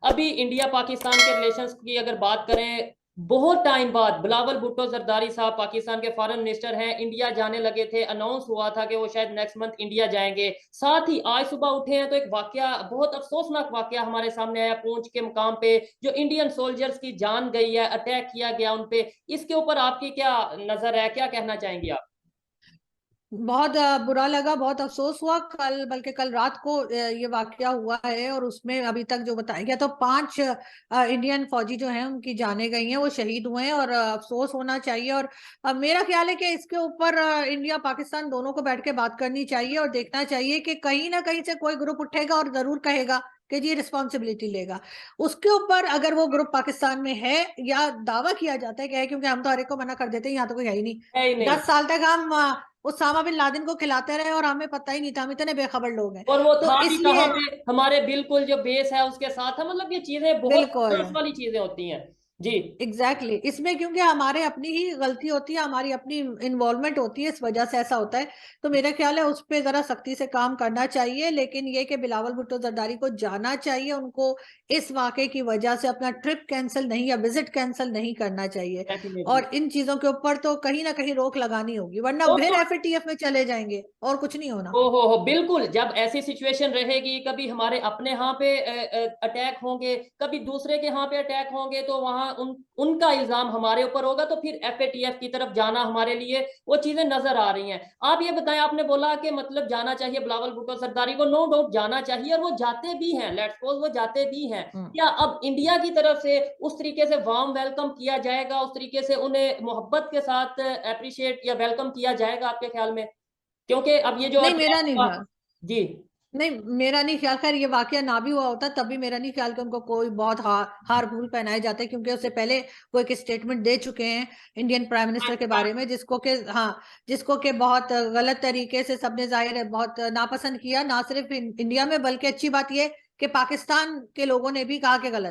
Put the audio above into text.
अभी इंडिया पाकिस्तान के रिलेशंस की अगर बात करें, बहुत टाइम बाद बिलावल भुट्टो जरदारी साहब पाकिस्तान के फॉरेन मिनिस्टर हैं, इंडिया जाने लगे थे। अनाउंस हुआ था कि वो शायद नेक्स्ट मंथ इंडिया जाएंगे। साथ ही आज सुबह उठे हैं तो एक वाकया, बहुत अफसोसनाक वाकया हमारे सामने आया पुंछ के मुकाम पे, जो इंडियन सोल्जर्स की जान गई है, अटैक किया गया उन पे। इसके ऊपर आपकी क्या नजर है, क्या कहना चाहेंगे आप? बहुत बुरा लगा, बहुत अफसोस हुआ। कल, बल्कि कल रात को ये वाकया हुआ है, और उसमें अभी तक जो बताया गया तो 5 इंडियन फौजी जो हैं उनकी जाने गई हैं, वो शहीद हुए हैं, और अफसोस होना चाहिए। और मेरा ख्याल है कि इसके ऊपर इंडिया पाकिस्तान दोनों को बैठ के बात करनी चाहिए, और देखना चाहिए कि कहीं ना कहीं से कोई ग्रुप उठेगा और जरूर कहेगा कि जी रिस्पॉन्सिबिलिटी लेगा उसके ऊपर। अगर वो ग्रुप पाकिस्तान में है, या दावा किया जाता है कि है, क्योंकि हम तो हर एक को मना कर देते हैं, यहाँ तो कोई है ही नहीं। है ही नहीं। 10 साल तक हम उसामा बिन लादेन को खिलाते रहे और हमें पता ही नहीं था, हम इतने बेखबर लोग हैं। और वो तो था भी कहाँ इसलिए पे? हमारे बिल्कुल जो बेस है उसके साथ है। मतलब ये चीजें बहुत बिल्कुल अफसोस वाली चीजें होती हैं। जी। एग्जैक्टली इसमें, क्योंकि हमारे अपनी ही गलती होती है, हमारी अपनी इन्वॉल्वमेंट होती है, इस वजह से ऐसा होता है। तो मेरा ख्याल है उस पर जरा सख्ती से काम करना चाहिए। लेकिन ये कि बिलावल भुट्टो जरदारी को जाना चाहिए, उनको इस वाक़े की वजह से अपना ट्रिप कैंसिल नहीं, या विजिट कैंसिल नहीं करना चाहिए। डेफिनेटली। और इन चीजों के ऊपर तो कहीं ना कहीं रोक लगानी होगी, वरना तो फिर एफएटीएफ में चले जाएंगे और कुछ नहीं होना। हो बिल्कुल। जब ऐसी सिचुएशन रहेगी, कभी हमारे अपने यहाँ पे अटैक होंगे, कभी दूसरे के यहाँ पे अटैक होंगे, तो वहां उनका इल्जाम हमारे ऊपर होगा, तो फिर एफएटीएफ की तरफ जाना हमारे लिए वो चीजें नजर आ रही हैं। आप ये बताएं, आपने बोला कि मतलब जाना चाहिए बिलावल भुट्टो सरदारी को, नो डाउट जाना चाहिए, और वो जाते भी हैं, लेट्स सपोज वो जाते भी हैं। क्या अब इंडिया की तरफ से उस तरीके से वार्म वेलकम किया जाएगा, उस तरीके से उन्हें मोहब्बत के साथ अप्रिशिएट या वेलकम किया जाएगा आपके ख्याल में? क्योंकि अब ये जो नहीं, अटैक मेरा नहीं हुआ। ख्याल। जी। नहीं, मेरा नहीं ख्याल। खैर, ये वाकया ना भी हुआ होता तभी मेरा नहीं ख्याल कि उनको कोई बहुत हार फूल पहनाए जाते, क्योंकि उससे पहले वो एक स्टेटमेंट दे चुके हैं इंडियन प्राइम मिनिस्टर के बारे में, जिसको कि हाँ, जिसको कि बहुत गलत तरीके से सबने जाहिर है बहुत नापसंद किया। ना सिर्फ इंडिया में, बल्कि अच्छी बात ये कि पाकिस्तान के लोगों ने भी कहा कि गलत